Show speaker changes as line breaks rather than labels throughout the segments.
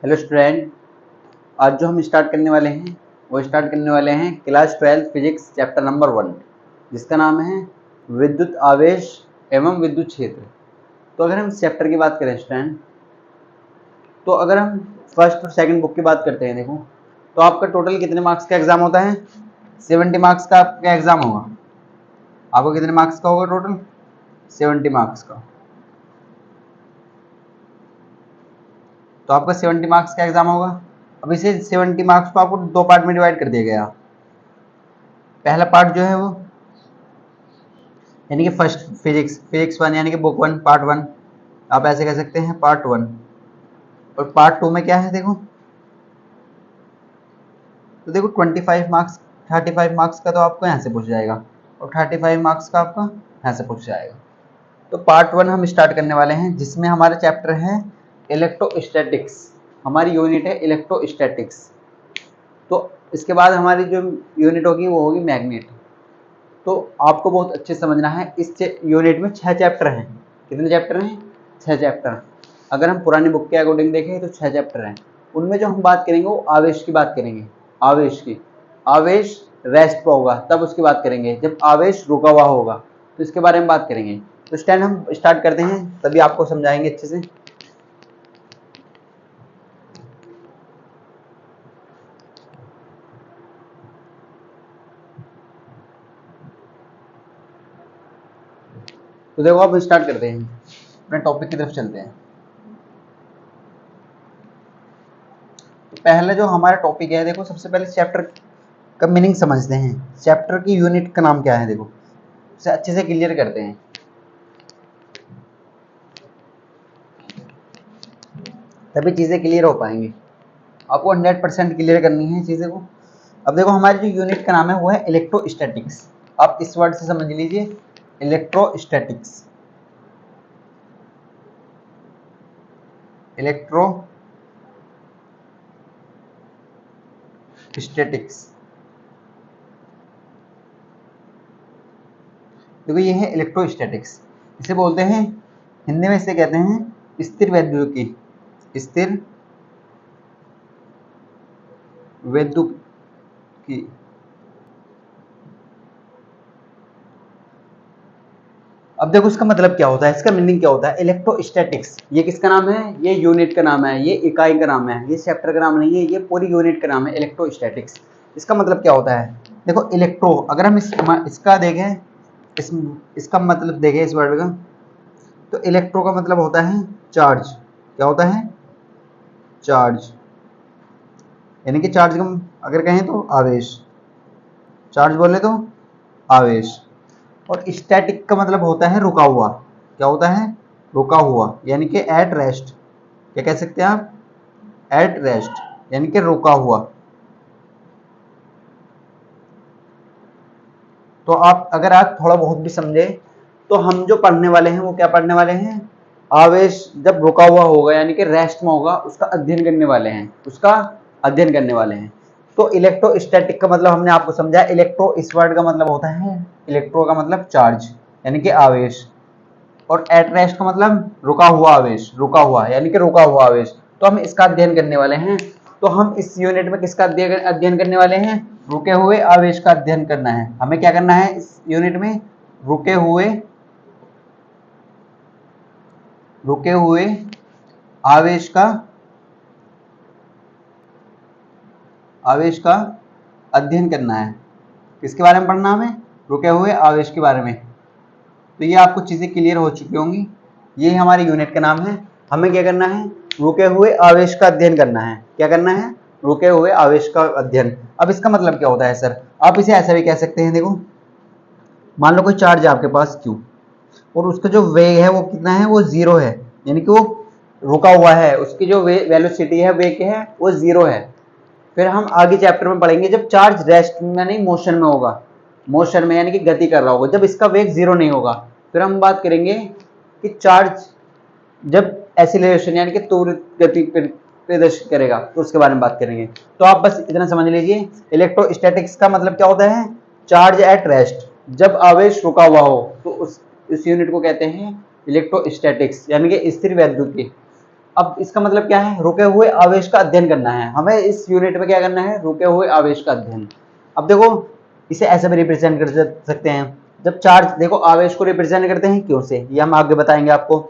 Hello student, आज जो हम स्टार्ट करने वाले हैं वो स्टार्ट करने वाले हैं क्लास 12 फिजिक्स चैप्टर नंबर 1, जिसका नाम है विद्युत आवेश एवं विद्युत क्षेत्र। तो अगर हम इस चैप्टर की बात करें स्टूडेंट, तो अगर हम फर्स्ट और सेकंड बुक की बात करते हैं, देखो तो आपका टोटल कितने मार्क्स का एग्जाम होता है? 70 मार्क्स का आपका एग्जाम होगा। आपको कितने मार्क्स का होगा? टोटल 70 मार्क्स का। तो आपका 70 मार्क्स का एग्जाम होगा। अब इसे 70 मार्क्स को आपको दो पार्ट में डिवाइड कर दिया गया। पहला पार्ट जो है वो यानी कि फर्स्ट फिजिक्स 1 यानी कि बुक 1 पार्ट 1, आप ऐसे कह सकते हैं पार्ट 1। और पार्ट 2 में क्या है देखो, तो देखो 25 मार्क्स 35 मार्क्स का तो आपको यहाँ से पूछ जाएगा और 35 मार्क्स का आपका यहाँ से पूछ जाएगा। तो पार्ट 1 हम स्टार्ट करने वाले हैं, जिसमें हमारा चैप्टर है इलेक्ट्रोस्टैटिक्स। हमारी यूनिट है इलेक्ट्रोस्टैटिक्स। तो इसके बाद हमारी जो यूनिट होगी वो होगी मैग्नेट। तो आपको बहुत अच्छे से समझना है, इस यूनिट में 6 चैप्टर हैं। कितने चैप्टर हैं? 6 चैप्टर। अगर हम पुरानी बुक के अकॉर्डिंग देखें तो 6 चैप्टर हैं। उनमें जो हम बात करेंगे वो आवेश की बात करेंगे। आवेश की, आवेश रेस्ट पर होगा तब उसकी बात करेंगे, जब आवेश रुका हुआ होगा तो इसके बारे में बात करेंगे। तो स्टैंड हम स्टार्ट करते हैं, तभी आपको समझाएंगे अच्छे से। तो देखो अब स्टार्ट करते हैं, अपने टॉपिक की तरफ चलते हैं। तो पहले जो हमारा टॉपिक है, देखो सबसे पहले चैप्टर का मीनिंग समझते हैं। चैप्टर की यूनिट का नाम क्या है, देखो उसे अच्छे से क्लियर करते हैं, तभी चीज़ें क्लियर हो पाएंगी। आपको 100% क्लियर करनी है चीज़ें को। अब देखो हमारी जो यूनिट का नाम है वो है इलेक्ट्रोस्टैटिक्स। आप इस वर्ड से समझ लीजिए, इलेक्ट्रोस्टैटिक्स। इलेक्ट्रोस्टैटिक्स, देखो ये है इलेक्ट्रोस्टैटिक्स। इसे बोलते हैं, हिंदी में इसे कहते हैं स्थिर वैद्युतिकी। स्थिर वैद्युतिकी। अब देखो इसका मतलब क्या होता है, इसका मीनिंग क्या होता है। इलेक्ट्रोस्टैटिक्स ये किसका नाम है? ये यूनिट का नाम है, ये इकाई का नाम है, ये चैप्टर का नाम नहीं है, ये पूरी यूनिट का नाम है इलेक्ट्रोस्टैटिक्स। इसका मतलब क्या होता है, देखो इलेक्ट्रो, अगर हम इसका देखें, इसका मतलब देखें इस वर्ड का, तो इलेक्ट्रो का मतलब होता है चार्ज। क्या होता है? चार्ज, यानी कि चार्ज का अगर कहें तो आवेश, चार्ज बोले तो आवेश। और स्टैटिक का मतलब होता है रुका हुआ। क्या होता है? रुका हुआ, यानी कि एट रेस्ट। क्या कह सकते हैं आप? एट रेस्ट, यानी कि रुका हुआ। तो आप अगर आप थोड़ा बहुत भी समझे तो हम जो पढ़ने वाले हैं वो क्या पढ़ने वाले हैं? आवेश जब रुका हुआ होगा यानी कि रेस्ट में होगा उसका अध्ययन करने वाले हैं, उसका अध्ययन करने वाले हैं। तो इलेक्ट्रोस्टैटिक का मतलब हमने आपको समझा। इलेक्ट्रो इस वर्ड का मतलब होता है, इलेक्ट्रो का मतलब चार्ज यानी कि आवेश, और एट रेस्ट का मतलब रुका हुआ आवेश, रुका हुआ यानी कि रुका हुआ आवेश। तो हम इसका अध्ययन करने वाले हैं। तो हम इस यूनिट में किसका अध्ययन करने वाले हैं? रुके हुए आवेश का अध्ययन करना है। हमें क्या करना है इस यूनिट में? रुके हुए आवेश का अध्ययन करना है। किसके बारे में पढ़ना हमें? रुके हुए आवेश के बारे में। तो ये आपको चीजें क्लियर हो चुकी होंगी। ये हमारी यूनिट का नाम है। हमें क्या करना है? रुके हुए आवेश का अध्ययन करना है। क्या करना है? रुके हुए आवेश का अध्ययन। अब इसका मतलब क्या होता है सर? आप इसे ऐसा भी कह सकते हैं, देखो मान लो कोई चार्ज है आपके पास Q, और उसका जो वेग है वो कितना है? वो 0 है, यानी कि वो रुका हुआ है। उसकी जो वेलोसिटी है, वेग है, वो 0 है। फिर हम आगे चैप्टर में पढ़ेंगे जब चार्ज रेस्ट में नहीं मोशन में होगा, मोशन में यानी कि गति कर रहा होगा, जब इसका वेग 0 नहीं होगा, फिर हम बात करेंगे कि चार्ज जब एक्सीलरेशन यानी कि त्वरित गति प्रदर्शित करेगा तो उसके बारे में बात करेंगे। तो आप बस इतना समझ लीजिए, इलेक्ट्रोस्टैटिक्स का मतलब क्या होता है? चार्ज एट रेस्ट, जब आवेश रुका हुआ हो तो उस यूनिट को कहते हैं इलेक्ट्रोस्टैटिक्स यानी कि स्थिर वैद्युतिकी। अब इसका मतलब क्या है, रुके हुए आवेश का अध्ययन करना है हमें। इस यूनिट में क्या करना है, रुके हुए आवेश का अध्ययन। अब देखो इसे ऐसे भी रिप्रेजेंट कर सकते हैं, जब चार्ज, देखो आवेश को रिप्रेजेंट करते हैं क्यों से, ये हम आगे बताएंगे आपको।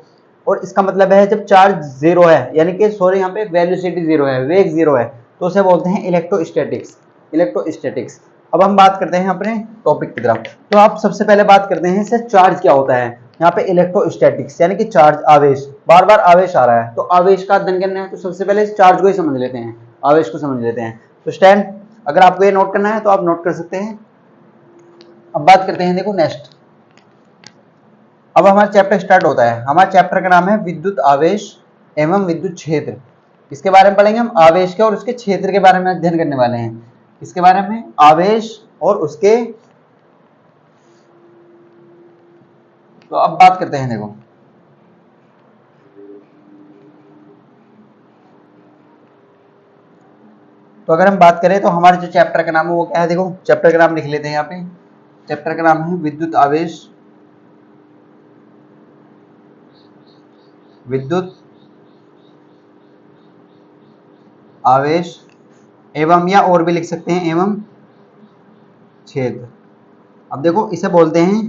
और इसका मतलब है जब चार्ज जीरो है, यानी कि सॉरी यहाँ पे वेलोसिटी जीरो है, वेग जीरो है, तो उसे बोलते हैं इलेक्ट्रोस्टैटिक्स। इलेक्ट्रोस्टैटिक्स। अब हम बात करते हैं अपने टॉपिक की तरफ। तो आप सबसे पहले बात करते हैं इससे चार्ज क्या होता है। यहाँ पे इलेक्ट्रोस्टैटिक्स यानी कि चार्ज, आवेश, बार बार आवेश आ रहा है तो आवेश का अध्ययन करना है, तो सबसे पहले इस चार्ज को ही समझ लेते हैं, आवेश को समझ लेते हैं। तो स्टैंड, अगर आपको ये नोट करना है तो आप नोट कर सकते हैं। अब बात करते हैं, देखो नेक्स्ट, अब हमारा चैप्टर स्टार्ट होता है। हमारे चैप्टर का नाम है विद्युत आवेश एवं विद्युत क्षेत्र। इसके बारे में पढ़ेंगे हम, आवेश के और उसके क्षेत्र के बारे में अध्ययन करने वाले हैं। इसके बारे में आवेश और उसके, तो अब बात करते हैं, देखो तो अगर हम बात करें तो हमारे जो चैप्टर का नाम है वो क्या है, देखो चैप्टर का नाम लिख लेते हैं यहाँ पे। चैप्टर का नाम है विद्युत आवेश, विद्युत आवेश एवं, या और भी लिख सकते हैं एवं क्षेत्र। अब देखो इसे बोलते हैं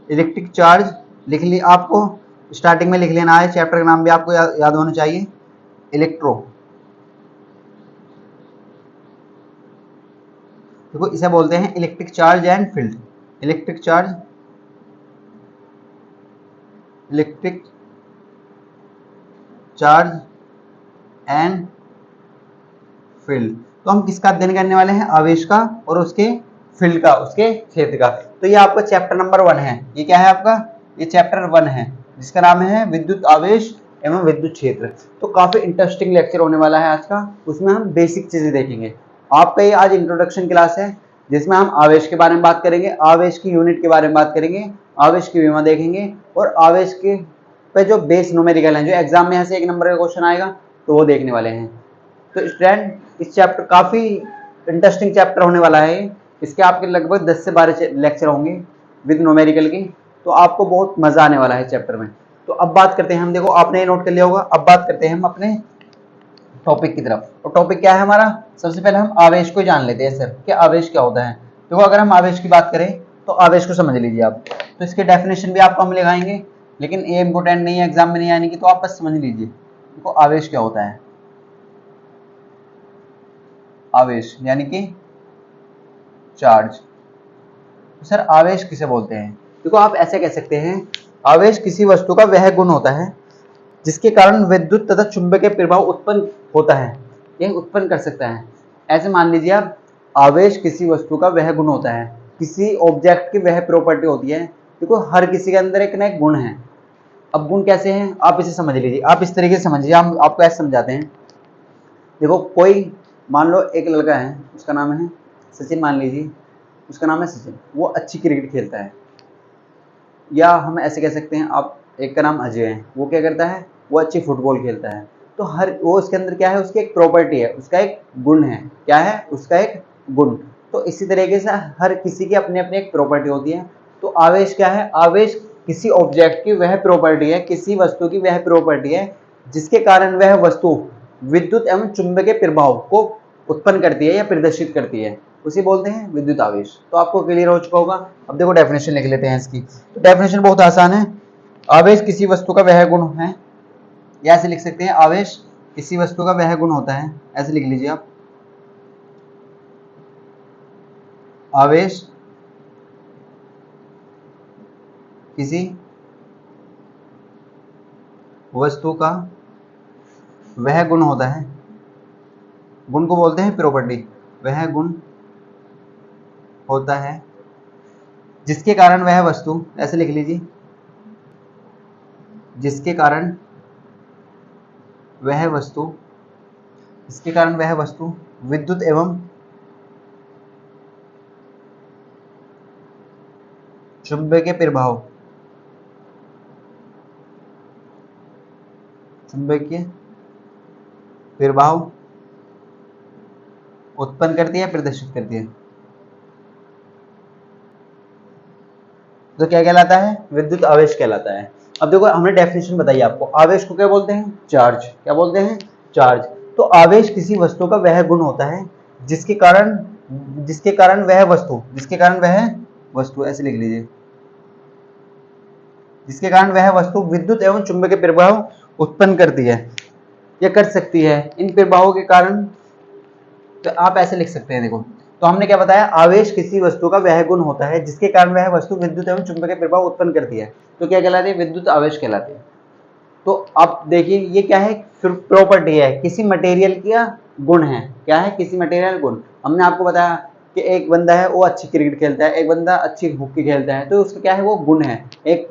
इलेक्ट्रिक चार्ज। लिख लिया आपको, स्टार्टिंग में लिख लेना है, चैप्टर का नाम भी आपको याद होना चाहिए, इलेक्ट्रो। देखो इसे बोलते हैं electric charge and field. Electric charge, electric charge and field. तो हम किसका अध्ययन करने वाले हैं, आवेश का और उसके फील्ड का, उसके क्षेत्र का। तो ये आपका चैप्टर नंबर 1 है। ये क्या है आपका, ये चैप्टर 1 है जिसका नाम है विद्युत आवेश एवं विद्युत क्षेत्र। तो काफी इंटरेस्टिंग लेक्चर होने वाला है आज का। उसमें हम बेसिक चीजें देखेंगे। आपका ये आज इंट्रोडक्शन क्लास है जिसमें हम आवेश के बारे में बात करेंगे, आवेश की यूनिट के बारे में बात करेंगे, आवेश की विमा देखेंगे, और आवेश के पे जो बेस न्यूमेरिकल हैं, जो एग्जाम में यहाँ से 1 नंबर का क्वेश्चन आएगा तो वो देखने वाले हैं। तो स्टूडेंट इस चैप्टर काफी इंटरेस्टिंग चैप्टर होने वाला है। इसके आपके लगभग 10 से 12 लेक्चर होंगे विद न्यूमेरिकल की, तो आपको बहुत मजा आने वाला है चैप्टर में। तो अब बात करते हैं हम, देखो आपने ये नोट कर लिया होगा। अब बात करते हैं हम अपने टॉपिक की तरफ। तो टॉपिक क्या है हमारा, सबसे पहले हम आवेश को जान लेते हैं सर कि आवेश क्या होता है। देखो अगर हम आवेश की बात करें तो आवेश को समझ लीजिए आप। तो इसके डेफिनेशन भी आपको हम लगाएंगे, लेकिन ये इंपॉर्टेंट नहीं है, एग्जाम में नहीं आने की, तो आप बस समझ लीजिए। देखो आवेश क्या होता है, आवेश यानी कि चार्ज। तो सर आवेश किसे बोलते हैं, देखो आप ऐसे कह सकते हैं, आवेश किसी वस्तु का वह गुण होता है जिसके कारण विद्युत तथा चुंबकीय प्रभाव उत्पन्न होता है, यह उत्पन्न कर सकता है। ऐसे मान लीजिए आप, आवेश किसी वस्तु का वह गुण होता है, किसी ऑब्जेक्ट की वह प्रॉपर्टी होती है। देखो हर किसी के अंदर एक ना एक गुण है। अब गुण कैसे हैं आप इसे समझ लीजिए, आप इस तरीके से समझिए, हम आपको ऐसे समझाते हैं। देखो कोई, मान लो एक लड़का है, उसका नाम है सचिन, मान लीजिए उसका नाम है सचिन, वो अच्छी क्रिकेट खेलता है। या हम ऐसे कह सकते हैं, आप एक का नाम अजय है, वो क्या करता है, वो अच्छी फुटबॉल खेलता है। तो हर वो उसके अंदर क्या है, उसकी एक प्रॉपर्टी है, उसका एक गुण है। क्या है, उसका एक गुण। तो इसी तरीके से हर किसी की अपनी अपनी एक प्रॉपर्टी होती है। तो आवेश क्या है, आवेश किसी ऑब्जेक्ट की वह प्रॉपर्टी है, किसी वस्तु की वह प्रॉपर्टी है जिसके कारण वह वस्तु विद्युत एवं चुंबकीय प्रभाव को उत्पन्न करती है या प्रदर्शित करती है, उसे बोलते हैं विद्युत आवेश। तो आपको क्लियर हो चुका होगा। अब देखो डेफिनेशन लिख लेते हैं इसकी। तो डेफिनेशन बहुत आसान है, आवेश किसी वस्तु का वह गुण है, या ऐसे लिख सकते हैं, आवेश किसी वस्तु का वह गुण होता है, ऐसे लिख लीजिए आप। आवेश किसी वस्तु का वह गुण होता है, गुण को बोलते हैं प्रॉपर्टी, वह गुण होता है जिसके कारण वह वस्तु, ऐसे लिख लीजिए, जिसके कारण वह वस्तु, इसके कारण वह वस्तु विद्युत एवं चुंबकीय प्रभाव, चुंबकीय प्रभाव उत्पन्न करती है, प्रदर्शित करती है। तो क्या कहलाता है, विद्युत आवेश कहलाता है। अब देखो हमने डेफिनेशन बताई आपको, आवेश को क्या बोलते हैं, चार्ज। क्या बोलते हैं, चार्ज। तो आवेश किसी वस्तु का वह गुण होता है जिसके कारण वह वस्तु ऐसे लिख लीजिए, जिसके कारण वह वस्तु विद्युत एवं चुंबकीय प्रभाव उत्पन्न करती है या कर सकती है। इन प्रभावों के कारण, तो आप ऐसे लिख सकते हैं, देखो तो हमने क्या बताया, आवेश किसी वस्तु का वह गुण होता है जिसके कारण वह वस्तु विद्युत एवं चुंबकीय प्रभाव उत्पन्न करती है, तो क्या कहलाती है, विद्युत आवेश कहलाती है। तो अब देखिए ये क्या है, प्रॉपर्टी है, किसी मटेरियल का गुण है। क्या है, किसी मटेरियल गुण। हमने आपको बताया कि एक बंदा है वो अच्छी क्रिकेट खेलता है, एक बंदा अच्छी हॉकी खेलता है, तो उसका क्या है, वो गुण है। एक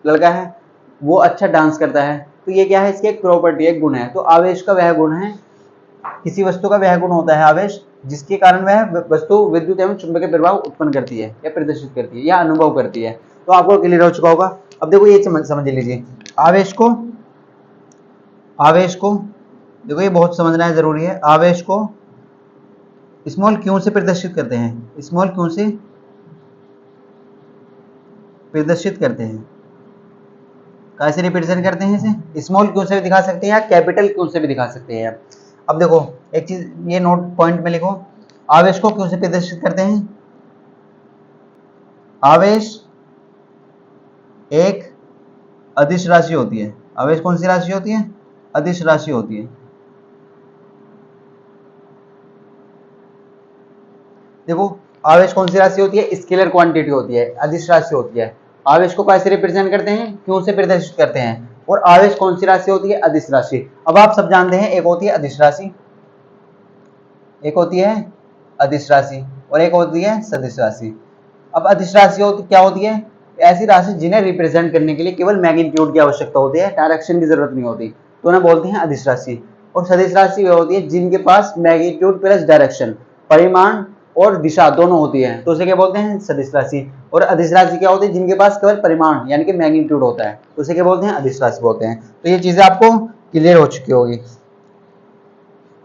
लड़का है वो अच्छा डांस करता है, तो ये क्या है, इसकी एक प्रॉपर्टी, एक गुण है। तो आवेश का वह गुण है, किसी वस्तु का वह गुण होता है आवेश जिसके कारण वह वस्तु विद्युत एवं चुंबकीय प्रभाव उत्पन्न करती है या प्रदर्शित करती है या अनुभव करती है। तो आपको क्लियर हो चुका होगा। अब देखो ये समझ लीजिए, आवेश को देखो ये बहुत समझना जरूरी है। आवेश को स्मॉल क्यू से प्रदर्शित करते हैं, स्मॉल क्यू से प्रदर्शित करते हैं। कैसे रिप्रेजेंट करते हैं इसे, स्मॉल क्यू से भी दिखा सकते हैं या कैपिटल क्यू से भी दिखा सकते हैं। अब देखो एक चीज ये नोट पॉइंट में लिखो, आवेश को क्यों से प्रदर्शित करते हैं। आवेश एक अदिश राशि होती है। आवेश कौन सी राशि होती है, अदिश राशि होती है। देखो आवेश कौन सी राशि होती है, स्केलर क्वांटिटी होती है, अदिश राशि होती है। आवेश को कैसे रिप्रेजेंट करते हैं, क्यों से प्रदर्शित करते हैं। और आवेश कौन सी राशि होती है, अदिश राशि। अब आप सब जानते हैं, एक होती है अदिश राशि, एक होती है अदिश राशि और एक होती है सदिश राशि। अब अदिश राशि क्या होती है, ऐसी राशि जिन्हें रिप्रेजेंट करने के लिए केवल मैग्नीट्यूड की आवश्यकता होती है, डायरेक्शन की जरूरत नहीं होती, तो उन्हें बोलते हैं अदिश राशि। और सदिश राशि वे होती है जिनके पास मैग्नीट्यूड प्लस डायरेक्शन, परिमाण और दिशा दोनों होती है, तो उसे क्या बोलते हैं, सदिश राशि। और अदिश राशि क्या होती है, जिनके पास केवल परिमाण यानी कि मैग्नीट्यूड होता है, तो उसे क्या बोलते हैं, अदिश राशि बोलते हैं। तो ये चीजें आपको क्लियर हो चुकी होगी।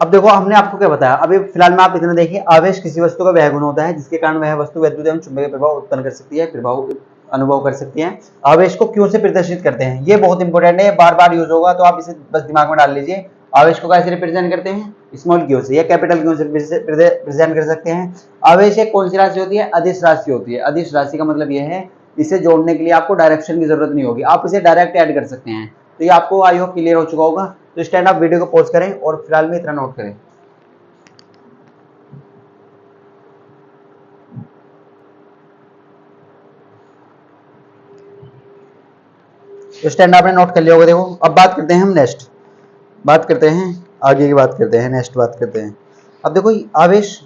अब देखो हमने आपको क्या बताया, अभी फिलहाल में आप इतना देखिए, आवेश किसी वस्तु का वह गुण होता है जिसके कारण वह वस्तु विद्युत एवं चुंबकीय प्रभाव उत्पन्न कर सकती है, प्रभाव अनुभव कर सकती है। आवेश को क्यों से प्रदर्शित करते हैं, ये बहुत इंपॉर्टेंट है, बार बार यूज होगा, तो आप इसे बस दिमाग में डाल लीजिए। आवेश को कैसे रिप्रेजेंट करते हैं, स्मॉल क्यू से या कैपिटल क्यू से प्रेजेंट कर सकते हैं। आवेश एक कौन सी राशि होती है, अदिश राशि होती है। अदिश राशि का मतलब यह है, इसे जोड़ने के लिए आपको डायरेक्शन की जरूरत नहीं होगी, आप इसे डायरेक्ट ऐड कर सकते हैं। तो ये आपको आई होप क्लियर हो चुका होगा। तो इस टाइम आप वीडियो को पॉज करें और फिलहाल में इतना नोट करें। तो स्टैंड आपने नोट कर लिया होगा। देखो अब बात करते हैं हम नेक्स्ट, बात करते हैं आगे की, बात करते हैं नेक्स्ट, बात करते हैं। अब देखो आवेश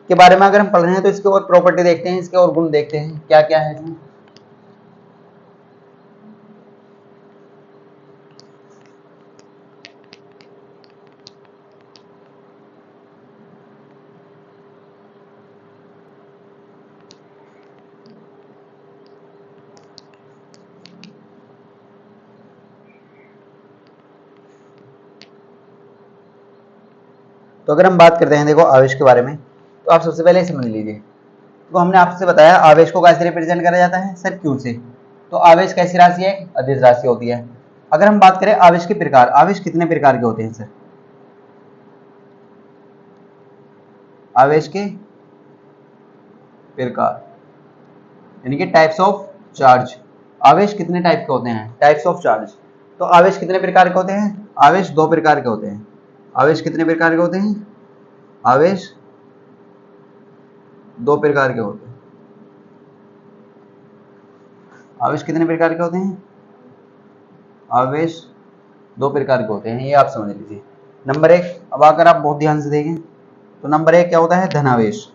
के बारे में अगर हम पढ़ रहे हैं तो इसके और प्रॉपर्टी देखते हैं, इसके और गुण देखते हैं क्या क्या है इसमें। तो अगर हम बात करते हैं देखो आवेश के बारे में, तो आप सबसे पहले समझ लीजिए। तो हमने आपसे बताया आवेश को कैसे रिप्रेजेंट करा जाता है, सर क्यू से। तो आवेश कैसी राशि है, अदिश राशि होती है। अगर हम बात करें आवेश के प्रकार, आवेश कितने प्रकार के होते हैं सर, आवेश के प्रकार यानी कि टाइप्स ऑफ चार्ज। आवेश कितने टाइप के होते हैं, टाइप्स ऑफ चार्ज। तो आवेश कितने प्रकार के होते हैं, आवेश दो प्रकार के होते हैं। आवेश कितने प्रकार के होते हैं, आवेश दो प्रकार के होते हैं। आवेश कितने प्रकार के होते हैं, आवेश दो प्रकार के होते हैं, ये आप समझ लीजिए। नंबर एक, अब अगर आप बहुत ध्यान से देखें तो नंबर एक क्या होता है, धनावेश।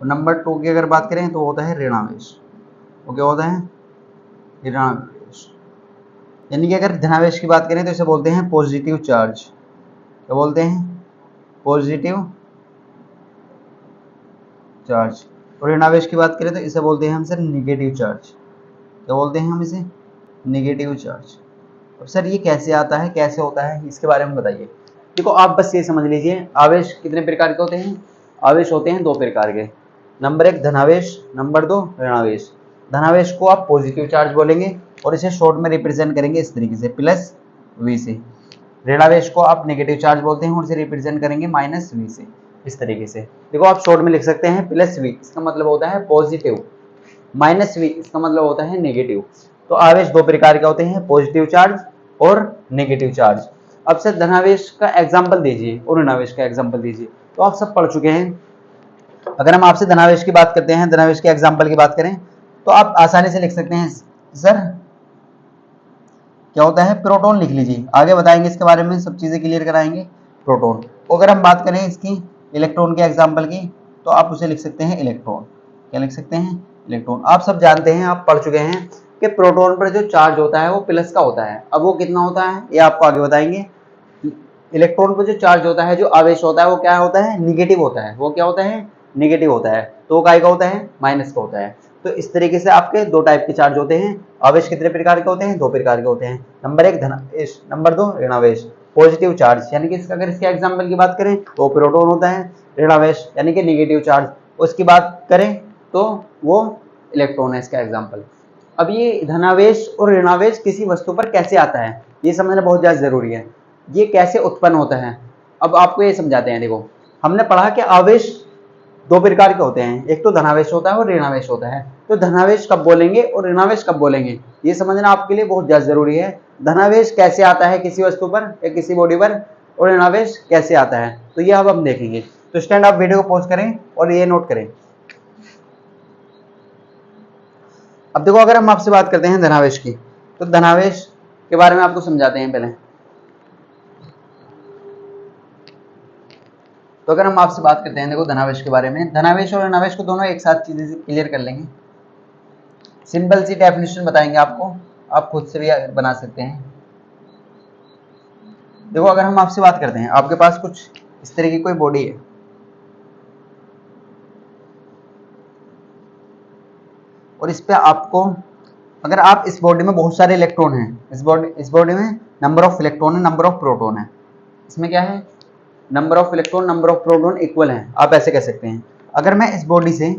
नंबर टू की अगर बात करें तो होता है ऋणावेश। वो क्या होता है, ऋणावेश। यानी कि अगर धनावेश की बात करें तो इसे बोलते हैं पॉजिटिव चार्ज। क्या बोलते हैं, पॉजिटिव चार्ज। और ऋणावेश की बात करें तो इसे बोलते हैं हम सर निगेटिव चार्ज। क्या बोलते हैं हम इसे, निगेटिव चार्ज। और सर ये कैसे आता है, कैसे होता है, इसके बारे में बताइए। देखो आप बस ये समझ लीजिए, आवेश कितने प्रकार के होते हैं, आवेश होते हैं दो प्रकार के। नंबर 1 धनावेश, नंबर 2 ऋणावेश। धनावेश को आप पॉजिटिव चार्ज बोलेंगे और इसे शॉर्ट में रिप्रेजेंट करेंगे इस तरीके से प्लस वी से। ऋणावेश को आप नेगेटिव चार्ज बोलते हैं और इसे रिप्रेजेंट करेंगे माइनस वी से, इस तरीके से। देखो आप शॉर्ट में लिख सकते हैं प्लस वी, इसका मतलब होता है पॉजिटिव, माइनस वी इसका मतलब होता है नेगेटिव। तो आवेश दो प्रकार के होते हैं, पॉजिटिव चार्ज और नेगेटिव चार्ज। अब सर धनावेश का एग्जाम्पल दीजिए और ऋणावेश का एग्जाम्पल दीजिए। तो आप सब पढ़ चुके हैं। अगर हम आपसे धनावेश की बात करते हैं, धनावेश के एग्जाम्पल की बात करें, तो आप आसानी से लिख सकते हैं सर क्या होता है, प्रोटॉन लिख लीजिए। आगे बताएंगे इसके बारे में, सब चीजें क्लियर कराएंगे। प्रोटॉन, अगर हम बात करें इसकी इलेक्ट्रॉन के एग्जाम्पल की, तो आप उसे लिख सकते हैं इलेक्ट्रॉन। क्या लिख सकते हैं, इलेक्ट्रॉन। आप सब जानते हैं, आप पढ़ चुके हैं कि प्रोटॉन पर जो चार्ज होता है वो प्लस का होता है। अब वो कितना होता है ये आपको आगे बताएंगे। इलेक्ट्रॉन पर जो चार्ज होता है, जो आवेश होता है, वो क्या होता है, निगेटिव होता है। वो क्या होता है, निगेटिव होता है। तो वो काय का होता है, माइनस का होता है। तो इस तरीके से आपके दो टाइप के चार्ज होते हैं। आवेश कितने प्रकार के होते हैं, दो प्रकार के होते हैं। नंबर 1 धनावेश, नंबर 2 ऋणावेश। पॉजिटिव चार्ज यानी कि अगर इसके एग्जाम्पल की बात करें तो प्रोटॉन होता है। ऋणावेश यानी कि निगेटिव चार्ज, उसकी बात करें तो वो इलेक्ट्रॉन है इसका एग्जाम्पल। अब ये धनावेश और ऋणावेश किसी वस्तु पर कैसे आता है, ये समझना बहुत ज्यादा जरूरी है। ये कैसे उत्पन्न होता है, अब आपको ये समझाते हैं। देखो हमने पढ़ा कि आवेश दो प्रकार के होते हैं, एक तो धनावेश होता है और ऋणावेश होता है। तो धनावेश कब बोलेंगे और ऋणावेश कब बोलेंगे, ये समझना आपके लिए बहुत ज्यादा जरूरी है। धनावेश कैसे आता है किसी वस्तु पर या किसी बॉडी पर, और ऋणावेश कैसे आता है, तो ये अब हम देखेंगे। तो स्टैंड आप वीडियो को पॉज करें और ये नोट करें। अब देखो अगर हम आपसे बात करते हैं धनावेश की, तो धनावेश के बारे में आपको समझाते हैं पहले। तो अगर हम आपसे बात करते हैं देखो धनावेश के बारे में, धनावेश और ऋणावेश को दोनों एक साथ चीजें क्लियर कर लेंगे। सिंपल सी डेफिनेशन बताएंगे आपको, आप खुद से भी बना सकते हैं। देखो अगर हम आपसे बात करते हैं, आपके पास कुछ इस तरह की कोई बॉडी है और इस पे आपको, अगर आप इस बॉडी में बहुत सारे इलेक्ट्रॉन हैं, इस बॉडी में नंबर ऑफ इलेक्ट्रॉन है, नंबर ऑफ प्रोटॉन है। इसमें क्या है, number of electron number of proton equal है, आप ऐसे कह सकते हैं। अगर मैं इस बॉडी से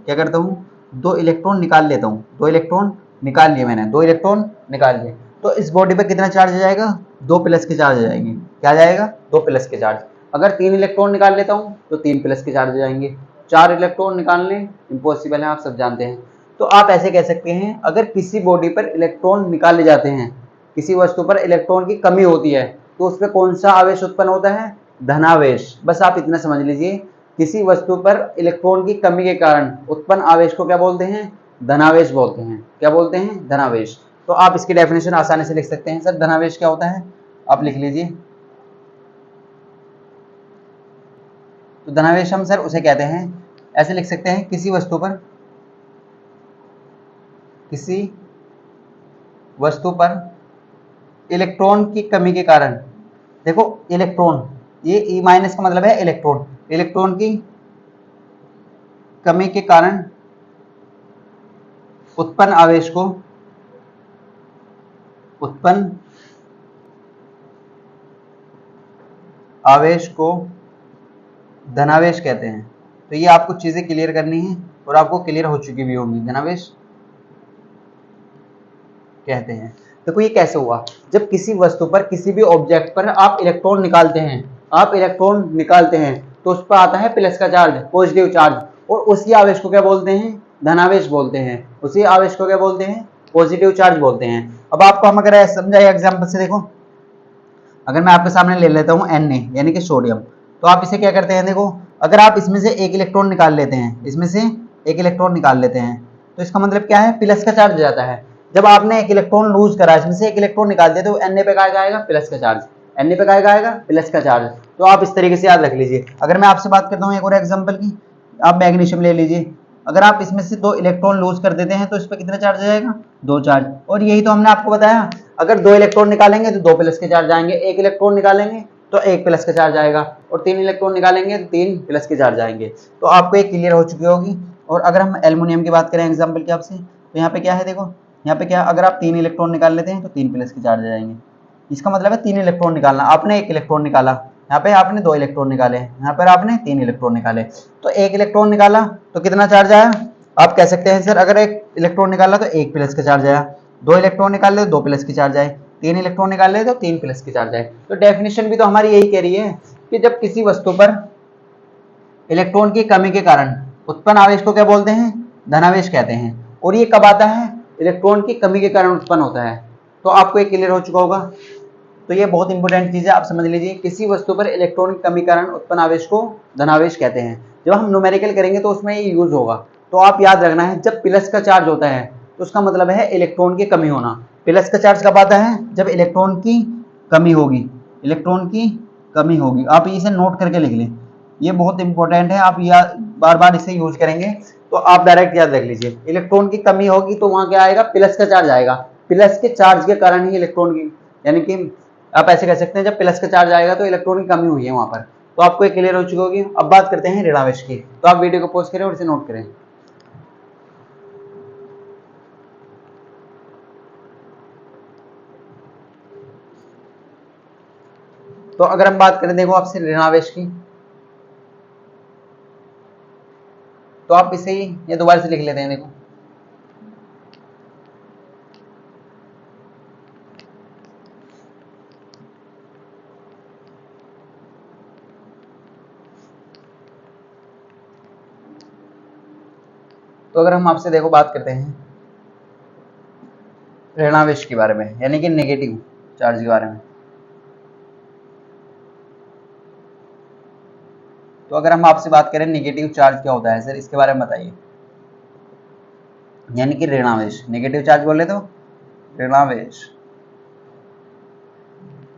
क्या करता हूँ, दो इलेक्ट्रॉन निकाल लेता हूँ, दो इलेक्ट्रॉन निकाल लिए मैंने, दो इलेक्ट्रॉन निकाल लिए, तो इस बॉडी पे कितना चार्ज आ जाएगा, दो प्लस के चार्ज आ जाएंगे। क्या आ जाएगा, दो प्लस के चार्ज। अगर तीन इलेक्ट्रॉन निकाल लेता हूँ तो तीन प्लस के चार्ज आ जाएंगे। चार इलेक्ट्रॉन निकालने इम्पॉसिबल है, आप सब जानते हैं। तो आप ऐसे कह सकते हैं, अगर किसी बॉडी पर इलेक्ट्रॉन निकाले जाते हैं, किसी वस्तु पर इलेक्ट्रॉन की कमी होती है, तो उसमें कौन सा आवेश उत्पन्न होता है, धनावेश। बस आप इतना समझ लीजिए, किसी वस्तु पर इलेक्ट्रॉन की कमी के कारण उत्पन्न आवेश को क्या बोलते हैं, धनावेश बोलते हैं। क्या बोलते हैं, धनावेश। तो आप इसकी डेफिनेशन आसानी से लिख सकते हैं। सर धनावेश क्या होता है, आप लिख लीजिए। तो धनावेश हम सर उसे कहते हैं, ऐसे लिख सकते हैं, किसी वस्तु पर इलेक्ट्रॉन की कमी के कारण, देखो इलेक्ट्रॉन, ये ई माइनस का मतलब है इलेक्ट्रॉन, इलेक्ट्रॉन की कमी के कारण उत्पन्न आवेश को धनावेश कहते हैं। तो ये आपको चीजें क्लियर करनी है और आपको क्लियर हो चुकी भी होंगी, धनावेश कहते हैं। देखो ये कैसे हुआ, जब किसी वस्तु पर, किसी भी ऑब्जेक्ट पर आप इलेक्ट्रॉन निकालते हैं, तो उस पर आता है प्लस का चार्ज, पॉजिटिव चार्ज, और उसी आवेश को क्या बोलते हैं, धनावेश बोलते हैं। उसी आवेश को क्या बोलते हैं, पॉजिटिव चार्ज बोलते हैं। अब आपको हम अगर समझाए एग्जाम्पल से, देखो अगर मैं आपके सामने ले लेता हूँ Na यानी कि सोडियम, तो आप इसे क्या करते हैं, देखो अगर आप इसमें से एक इलेक्ट्रॉन निकाल लेते हैं, तो इसका मतलब क्या है, प्लस का चार्ज जाता है। जब आपने एक इलेक्ट्रॉन लूज करा, इसमें से एक इलेक्ट्रॉन निकाल दिया, तो Na पे क्या आएगा, प्लस का चार्ज। Na पे क्या आएगा, प्लस का चार्ज। तो आप इस तरीके से याद रख लीजिए। अगर मैं आपसे बात करता हूँ एक और एग्जाम्पल की, आप मैग्नीशियम ले लीजिए। अगर आप इसमें से दो इलेक्ट्रॉन लूज कर देते हैं, तो इस पर कितना चार्ज आ जाएगा, दो चार्ज। और यही तो हमने आपको बताया, अगर दो इलेक्ट्रॉन निकालेंगे तो दो प्लस के चार्ज आएंगे, एक इलेक्ट्रॉन निकालेंगे तो एक प्लस का चार्ज आएगा, और तीन इलेक्ट्रॉन निकालेंगे तो तीन प्लस के चार्ज आएंगे। तो आपको एक क्लियर हो चुकी होगी। और अगर हम एल्युमिनियम की बात करें एग्जाम्पल के आपसे, तो यहाँ पे क्या है, देखो यहाँ पे क्या, अगर आप तीन इलेक्ट्रॉन निकाल लेते हैं तो तीन प्लस के चार्ज आ जाएंगे। इसका मतलब है तीन इलेक्ट्रॉन निकालना, आपने एक इलेक्ट्रॉन निकाला, यहाँ पे आपने 2 इलेक्ट्रॉन निकाले, यहाँ पर आपने 3 इलेक्ट्रॉन निकाले, तो 1 इलेक्ट्रॉन निकाला तो कितना चार्ज आया? आप कह सकते हैं सर अगर 1 इलेक्ट्रॉन निकाला तो 1 प्लस का चार्ज आया, 2 इलेक्ट्रॉन निकाल ले तो 2 प्लस की चार्ज आए, 3 इलेक्ट्रॉन निकाल ले तो 3 प्लस की चार्ज आए। तो डेफिनेशन भी तो हमारी यही कह रही है कि जब किसी वस्तु पर इलेक्ट्रॉन की कमी के कारण उत्पन्न आवेश को क्या बोलते हैं? धनावेश कहते हैं। और ये कब आता है? इलेक्ट्रॉन की कमी के कारण उत्पन्न होता है। तो आपको ये क्लियर हो चुका होगा। तो ये बहुत इंपॉर्टेंट चीज है, आप समझ लीजिए। किसी वस्तु पर इलेक्ट्रॉन की कमी के कारण उत्पन्न आवेश को धनावेश कहते हैं। जब हम न्यूमेरिकल करेंगे तो उसमें ये यूज होगा। तो आप याद रखना है, जब प्लस का चार्ज होता है तो उसका मतलब है इलेक्ट्रॉन की कमी होना। प्लस का चार्ज कब आता है? जब इलेक्ट्रॉन की कमी होगी, इलेक्ट्रॉन की कमी होगी। आप इसे नोट करके लिख लें, ये बहुत इंपॉर्टेंट है। आप बार बार इसे यूज करेंगे तो आप डायरेक्ट याद रख लीजिए। इलेक्ट्रॉन की कमी होगी तो वहां क्या आएगा? प्लस का चार्ज आएगा। प्लस के चार्ज के कारण ही इलेक्ट्रॉन की, यानी कि आप ऐसे कह सकते हैं जब प्लस का चार्ज आएगा तो इलेक्ट्रॉन की कमी हुई है वहां पर। तो आपको ये क्लियर हो चुकी होगी। अब बात करते हैं ऋणावेश की। तो आप वीडियो को पॉज करें और इसे नोट करें। तो अगर हम बात करें देखो आपसे ऋणावेश की, तो आप इसे ही ये दोबारा से लिख लेते हैं। देखो तो अगर हम आपसे देखो बात करते हैं ऋणावेश के बारे में, यानी कि नेगेटिव चार्ज के बारे में, तो अगर हम आपसे बात करें नेगेटिव चार्ज क्या होता है सर, इसके बारे में बताइए। यानी कि ऋणावेश, नेगेटिव चार्ज बोले तो ऋणावेश।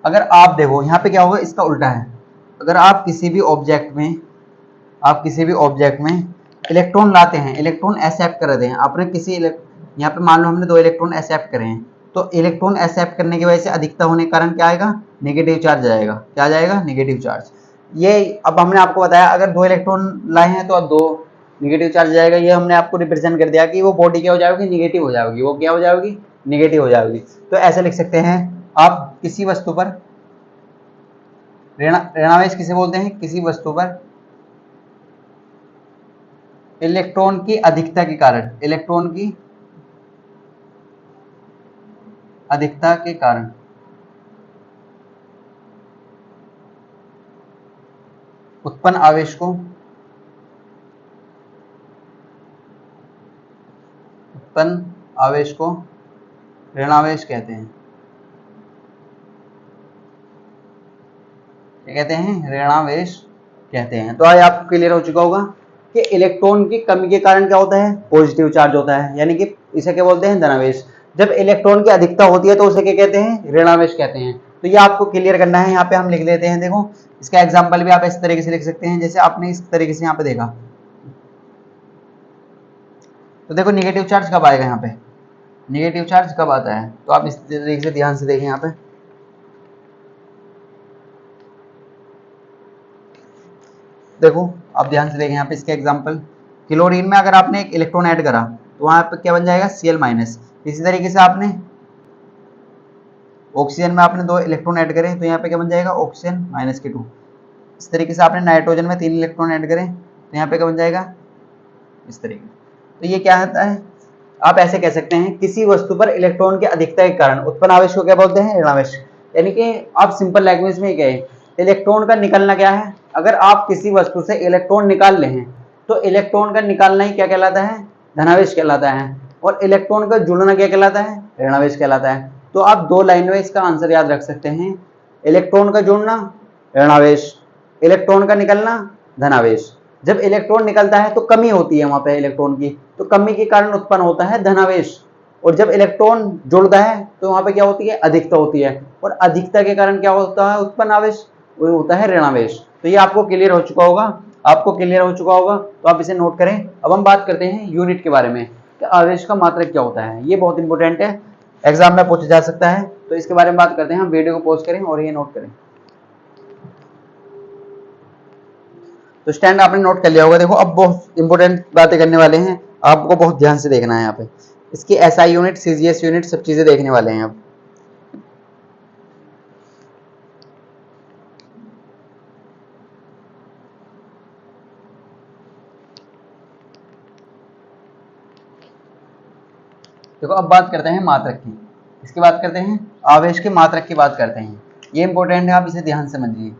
अगर आप देखो यहाँ पे क्या होगा, इसका उल्टा है। अगर आप किसी भी ऑब्जेक्ट में, आप किसी भी ऑब्जेक्ट में इलेक्ट्रॉन लाते हैं, इलेक्ट्रॉन एक्सेप्ट कर दें आपने, किसी यहाँ पे मान लो हमने 2 इलेक्ट्रॉन एक्सेप्ट करे हैं, तो इलेक्ट्रॉन एक्सेप्ट करने की वजह से अधिकता होने के कारण क्या आएगा? नेगेटिव चार्ज आएगा। क्या जाएगा? Negative charge. ये अब हमने आपको बताया अगर 2 इलेक्ट्रॉन लाए हैं तो अब 2 नेगेटिव चार्ज जाएगा। ये हमने आपको रिप्रेजेंट कर दिया कि वो बॉडी क्या हो जाएगी? निगेटिव हो जाएगी। वो क्या हो जाएगी? निगेटिव हो जाएगी। तो ऐसे लिख सकते हैं आप, किसी वस्तु पर ऋणावेश किसे बोलते हैं? किसी वस्तु पर इलेक्ट्रॉन की अधिकता के कारण, इलेक्ट्रॉन की अधिकता के कारण उत्पन्न आवेश को, उत्पन्न आवेश को ऋणावेश कहते हैं। क्या कहते हैं? ऋणावेश कहते हैं। तो आज आपको क्लियर हो चुका होगा कि इलेक्ट्रॉन की कमी के कारण क्या होता है? पॉजिटिव चार्ज होता है, यानी कि इसे क्या बोलते हैं? धनावेश। जब इलेक्ट्रॉन की अधिकता होती है तो उसे क्या कहते हैं? ऋणावेश कहते हैं। तो ये आपको क्लियर करना है। यहाँ पे हम लिख लेते हैं। देखो इसका एग्जाम्पल भी आप इस तरीके से लिख सकते हैं, जैसे आपने इस तरीके से यहाँ पे देखा। तो देखो निगेटिव चार्ज कब आएगा? यहाँ पे निगेटिव चार्ज कब आता है? तो आप इस तरीके से ध्यान से देखें। यहाँ पे देखो, आप ध्यान से देखें यहाँ पे इसके एग्जांपल। क्लोरीन में अगर आपने एक इलेक्ट्रॉन ऐड करा तो वहां पे क्या बन जाएगा? Cl-। इसी तरीके से आपने ऑक्सीजन में आपने 2 इलेक्ट्रॉन ऐड करें तो यहाँ पे क्या बन जाएगा? ऑक्सीजन-2। इस तरीके से आपने नाइट्रोजन में 3 इलेक्ट्रॉन ऐड करें तो यहाँ पे क्या बन जाएगा? इस तरीके। तो ये क्या होता है? आप ऐसे कह सकते हैं किसी वस्तु पर इलेक्ट्रॉन की अधिकता के कारण उत्पन्न आवेश को क्या बोलते हैं? ऋणावेश। यानी कि आप सिंपल लैंग्वेज में कहें, इलेक्ट्रॉन का निकलना क्या है? अगर आप किसी वस्तु से इलेक्ट्रॉन निकाल ले हैं तो इलेक्ट्रॉन का निकालना ही क्या कहलाता है? धनावेश कहलाता है। और इलेक्ट्रॉन का जुड़ना क्या कहलाता है? ऋणावेश कहलाता है। तो आप 2 लाइन में इसका आंसर याद रख सकते हैं। इलेक्ट्रॉन का जुड़ना ऋणावेश, इलेक्ट्रॉन का निकलना धनावेश। जब इलेक्ट्रॉन निकलता है तो कमी होती है वहां पे इलेक्ट्रॉन की, तो कमी के कारण उत्पन्न होता है धनावेश। और जब इलेक्ट्रॉन जुड़ता है तो वहां पे क्या होती है? अधिकता होती है। और अधिकता के कारण क्या होता है? उत्पन्न आवेश, वो होता है ऋणावेश। तो ये आपको क्लियर हो चुका होगा, आपको क्लियर हो चुका होगा। तो आप इसे नोट करें। अब हम बात करते हैं यूनिट के बारे में कि आवेश का मात्रक क्या होता है। ये बहुत इंपॉर्टेंट है, एग्जाम में पूछा जा सकता है। तो इसके बारे में बात करते हैं। हम वीडियो को पॉज करें और ये नोट करें। तो स्टैंड आपने नोट कर लिया होगा। देखो अब बहुत इंपॉर्टेंट बातें करने वाले हैं, आपको बहुत ध्यान से देखना है। यहाँ पे इसकी एसआई यूनिट, सीजीएस यूनिट, सब चीजें देखने वाले हैं। अब देखो अब बात करते हैं मात्रक की। इसकी बात करते हैं, आवेश के मात्रक की बात करते हैं। ये इंपॉर्टेंट है, आप इसे ध्यान से समझिए।